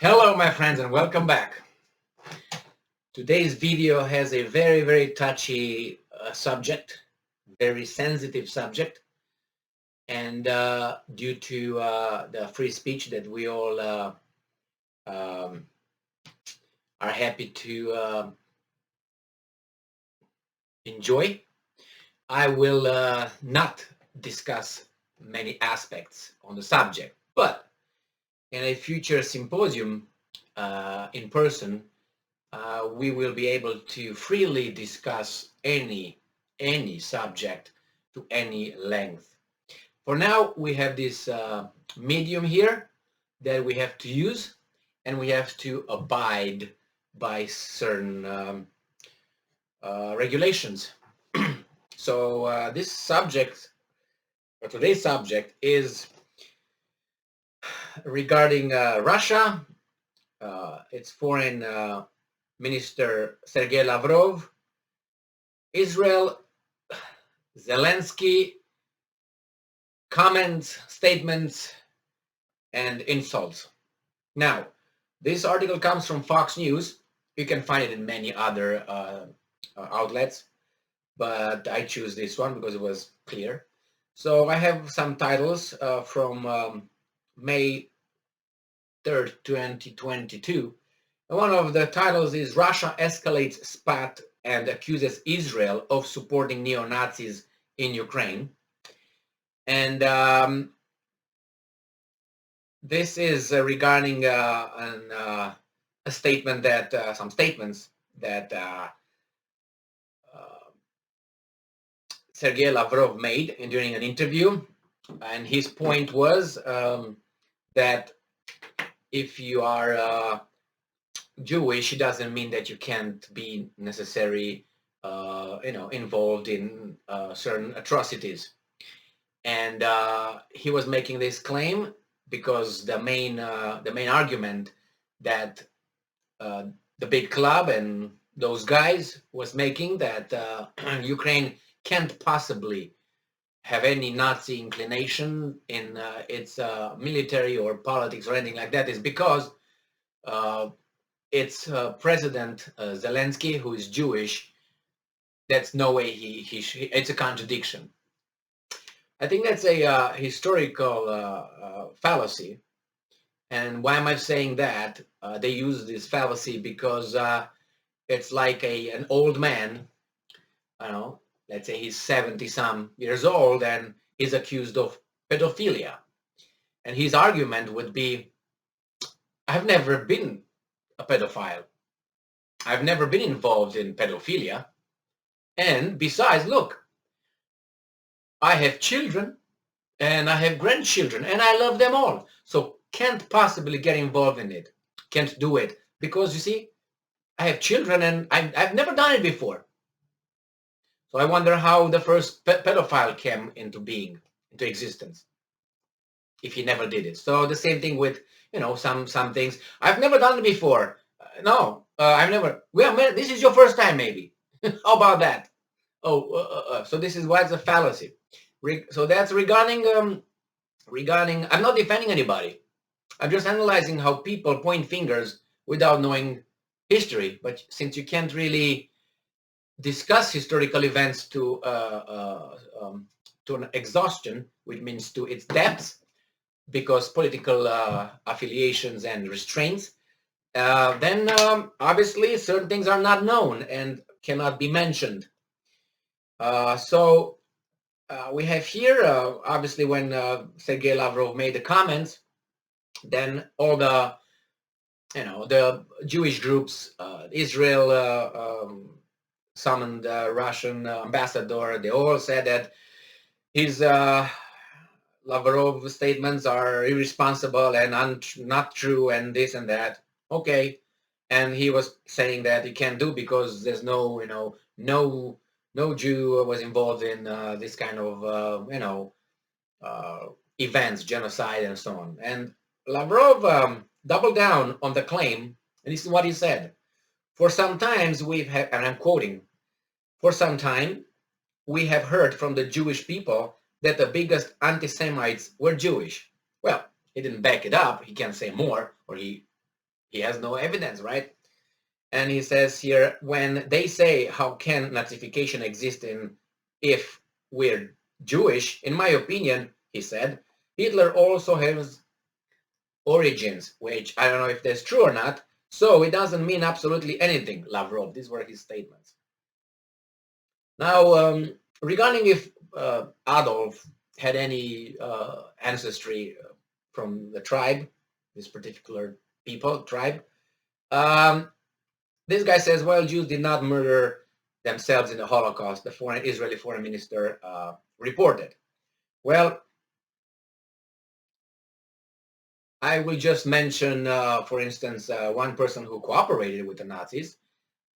Hello, my friends, and welcome back. Today's video has a very touchy subject, very sensitive subject, and due to the free speech that we all um, are happy to enjoy, I will not discuss many aspects on the subject, but in a future symposium in person, we will be able to freely discuss any subject to any length. For now, we have this medium here that we have to use, and we have to abide by certain regulations. So this subject, or today's subject, is regarding Russia, its foreign Minister Sergei Lavrov, Israel, Zelensky, comments, statements, and insults. Now, this article comes from Fox News. You can find it in many other outlets, but I choose this one because it was clear. So I have some titles from May 3rd, 2022. One of the titles is Russia escalates spat and accuses Israel of supporting neo-Nazis in Ukraine. And this is regarding a statement that, some statements that Sergei Lavrov made during an interview. And his point was that if you are Jewish, it doesn't mean that you can't be necessarily, involved in certain atrocities. And he was making this claim because the main argument that the big club and those guys was making that Ukraine can't possibly have any Nazi inclination in its military or politics or anything like that is because it's President Zelensky, who is Jewish. That's no way it's a contradiction. I think that's a historical fallacy. And why am I saying that? They use this fallacy because it's like an old man, I don't know, let's say he's 70-some years old and he's accused of pedophilia. And his argument would be, I've never been a pedophile. I've never been involved in pedophilia. And besides, look, I have children and I have grandchildren and I love them all. So can't possibly get involved in it. Can't do it. Because you see, I have children and I've never done it before. So I wonder how the first pedophile came into being, into existence, if he never did it. So the same thing with, some things. I've never done it before. No, I've never. Well, this is your first time, maybe. How about that? Oh, so this is why it's a fallacy. So that's regarding. I'm not defending anybody. I'm just analyzing how people point fingers without knowing history. But since you can't really discuss historical events to an exhaustion, which means to its depths, because political affiliations and restraints, then obviously certain things are not known and cannot be mentioned. So we have here, obviously, when Sergei Lavrov made the comments, then all the, the Jewish groups, Israel summoned the Russian ambassador. They all said that his Lavrov statements are irresponsible and not true and this and that. Okay. And he was saying that he can't do because there's no Jew was involved in this kind of, events, genocide and so on. And Lavrov doubled down on the claim, and this is what he said. For some times we've had, and I'm quoting, for some time we have heard from the Jewish people that the biggest anti-Semites were Jewish. Well, he didn't back it up. He can't say more, or he He has no evidence, right? And he says here, when they say, how can Nazification exist if we're Jewish? In my opinion, he said, Hitler also has origins, which I don't know if that's true or not. So it doesn't mean absolutely anything, Lavrov. These were his statements. Now, regarding if Adolf had any ancestry from the tribe, this particular tribe, this guy says, well, Jews did not murder themselves in the Holocaust, the Israeli foreign minister reported. Well, I will just mention, for instance, one person who cooperated with the Nazis,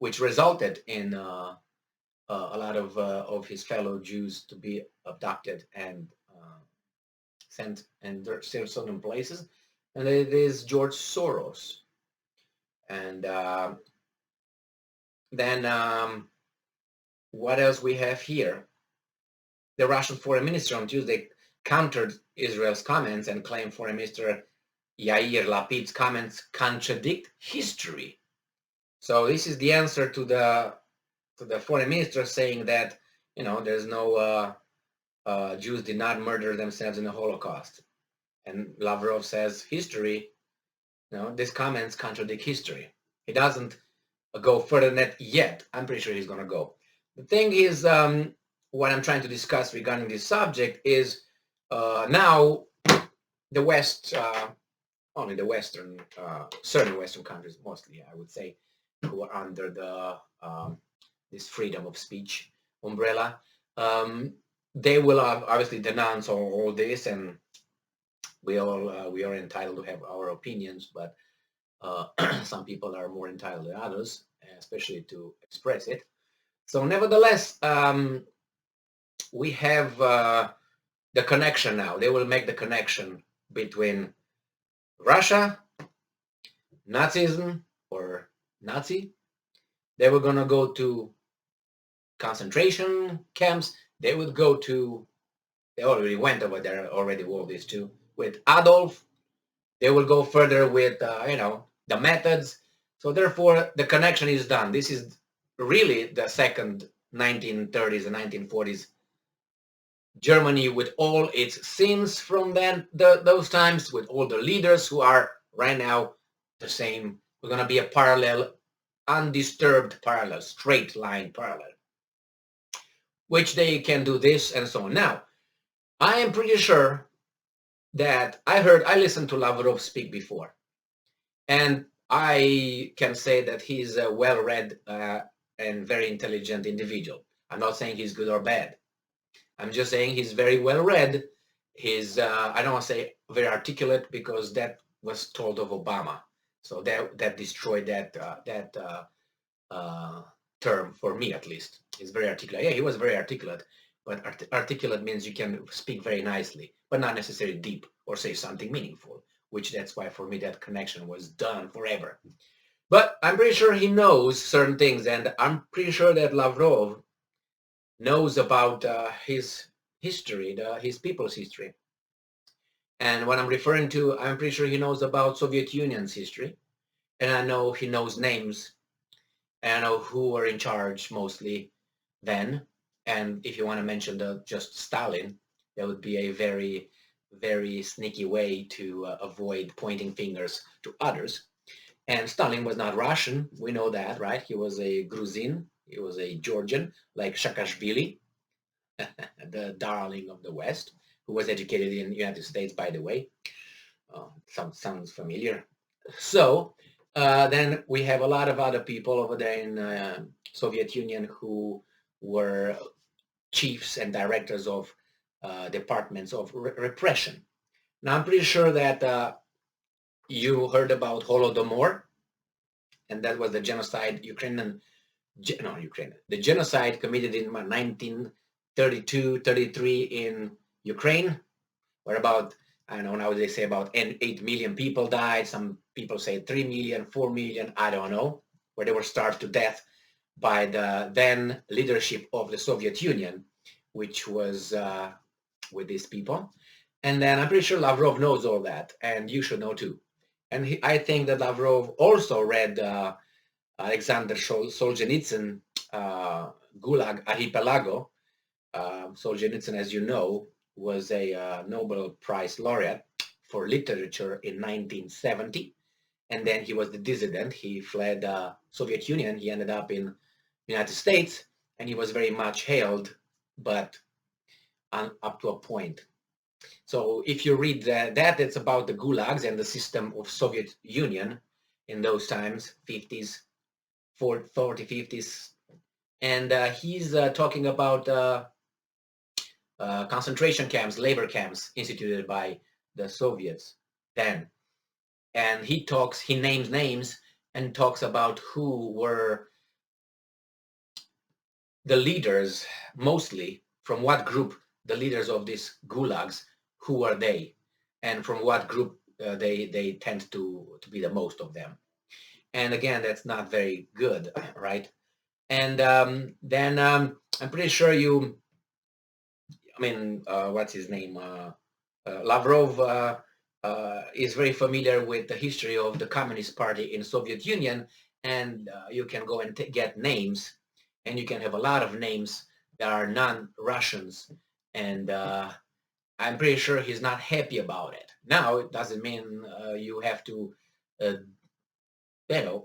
which resulted in a lot of his fellow Jews to be abducted and sent in certain places, and it is George Soros. And then what else we have here? The Russian foreign minister on Tuesday countered Israel's comments and claimed Foreign Minister Yair Lapid's comments contradict history. So this is the answer to the foreign minister saying that, you know, there's no Jews did not murder themselves in the Holocaust. And Lavrov says history, you know, these comments contradict history. He doesn't go further than that yet. I'm pretty sure he's going to go. The thing is, what I'm trying to discuss regarding this subject is now the West, only the Western, certain Western countries, mostly, I would say, who are under the this freedom of speech umbrella, they will obviously denounce all this, and we are entitled to have our opinions, but some people are more entitled than others, especially to express it. So nevertheless, we have the connection now. They will make the connection between Russia, Nazism or Nazi. They were going to go to concentration camps. They would go to, they already went over there, already all these two. With Adolf, they will go further with, you know, the methods. So therefore, the connection is done. This is really the second 1930s and 1940s Germany with all its sins from then those times, with all the leaders who are right now the same. We're going to be a parallel, undisturbed parallel, straight line parallel, which they can do this and so on. Now, I am pretty sure that I listened to Lavrov speak before, and I can say that he's a well-read and very intelligent individual. I'm not saying he's good or bad. I'm just saying he's very well read. He's, I don't want to say very articulate, because that was told of Obama. So that destroyed that term for me, at least. He's very articulate. Yeah, he was very articulate, but articulate means you can speak very nicely, but not necessarily deep or say something meaningful, which that's why for me that connection was done forever. But I'm pretty sure he knows certain things, and I'm pretty sure that Lavrov knows about his history, his people's history. And what I'm referring to, I'm pretty sure he knows about Soviet Union's history. And I know he knows names. And I know who were in charge mostly then. And if you want to mention just Stalin, that would be a very, very sneaky way to avoid pointing fingers to others. And Stalin was not Russian. We know that, right? He was a Gruzin. He was a Georgian, like Saakashvili, the darling of the West, who was educated in the United States, by the way. Sounds familiar. So then we have a lot of other people over there in Soviet Union who were chiefs and directors of departments of repression. Now, I'm pretty sure that you heard about Holodomor, and that was the genocide the genocide committed in 1932-33 in Ukraine, where about, I don't know, now they say about 8 million people died. Some people say 3 million, 4 million, I don't know, where they were starved to death by the then leadership of the Soviet Union, which was with these people. And then I'm pretty sure Lavrov knows all that, and you should know too. And I think that Lavrov also read Alexander Solzhenitsyn, Gulag Archipelago. Solzhenitsyn, as you know, was a Nobel Prize laureate for literature in 1970, and then he was the dissident. He fled Soviet Union. He ended up in United States, and he was very much hailed, but up to a point. So if you read that, it's about the gulags and the system of Soviet Union in those times, 50s, 40, 50s. And he's talking about concentration camps, labor camps instituted by the Soviets then. And he names names and talks about who were the leaders, mostly from what group, the leaders of these gulags, who are they, and from what group they tend to be the most of them. And again, that's not very good, right? And then I'm pretty sure what's his name? Lavrov is very familiar with the history of the Communist Party in Soviet Union, and you can go and get names, and you can have a lot of names that are non-Russians, and I'm pretty sure he's not happy about it. Now, it doesn't mean you have to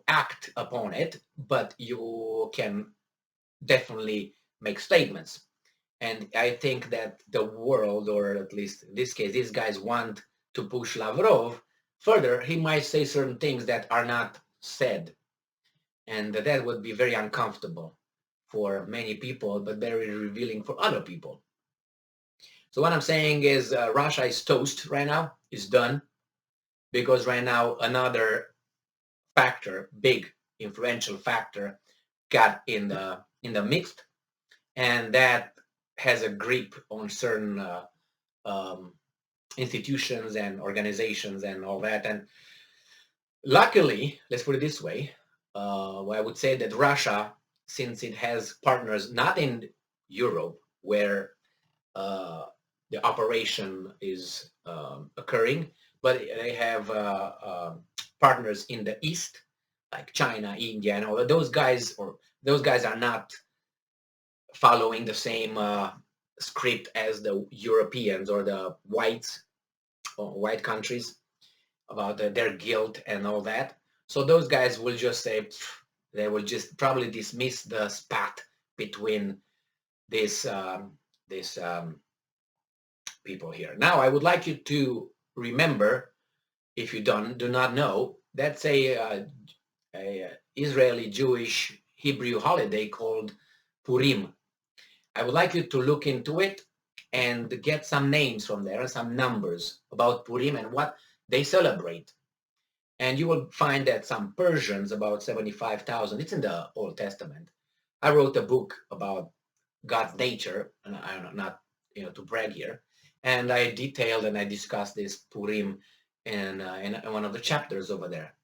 act upon it, but you can definitely make statements. And I think that the world, or at least in this case, these guys want to push Lavrov further. He might say certain things that are not said, and that would be very uncomfortable for many people, but very revealing for other people. So what I'm saying is Russia is toast right now, is done, because right now another factor, big influential factor, got in the mix, and that has a grip on certain institutions and organizations and all that. And luckily, let's put it this way, I would say that Russia, since it has partners not in Europe, where the operation is occurring, but they have partners in the East, like China, India, and all of those guys, those guys are not following the same script as the Europeans or the whites or white countries about their guilt and all that. So those guys will just say, they will just probably dismiss the spat between this people here. Now, I would like you to remember, if you do not know, that's a Israeli Jewish Hebrew holiday called Purim. I would like you to look into it and get some names from there and some numbers about Purim and what they celebrate. And you will find that some Persians, about 75,000, it's in the Old Testament. I wrote a book about God's nature, and I'm not to brag here, and I detailed and I discussed this Purim in one of the chapters over there.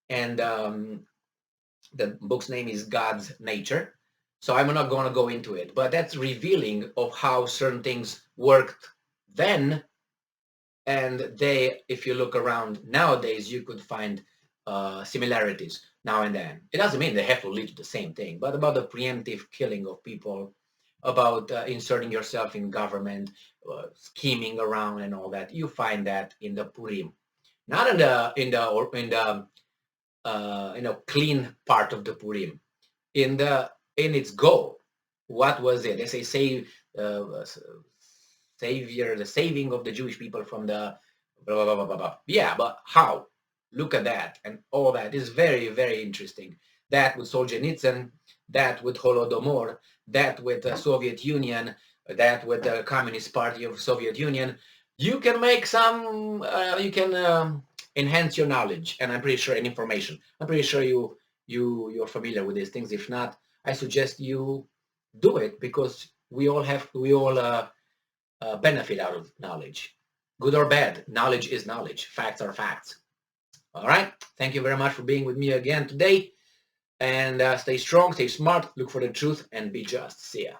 And the book's name is God's Nature. So I'm not going to go into it, but that's revealing of how certain things worked then. And if you look around nowadays, you could find similarities now and then. It doesn't mean they have to lead to the same thing, but about the preemptive killing of people, about inserting yourself in government, scheming around and all that. You find that in the Purim, not in the clean part of the Purim, in its goal. What was it? They say savior, the saving of the Jewish people from the blah, blah, blah, blah, blah. Yeah, but how? Look at that. And all that is very, very interesting. That with Solzhenitsyn, that with Holodomor, that with the Soviet Union, that with the Communist Party of Soviet Union. You can make some, you can enhance your knowledge, and I'm pretty sure, and information. I'm pretty sure you're familiar with these things. If not, I suggest you do it, because we all benefit out of knowledge. Good or bad, knowledge is knowledge. Facts are facts. All right. Thank you very much for being with me again today. And stay strong, stay smart, look for the truth, and be just. See ya.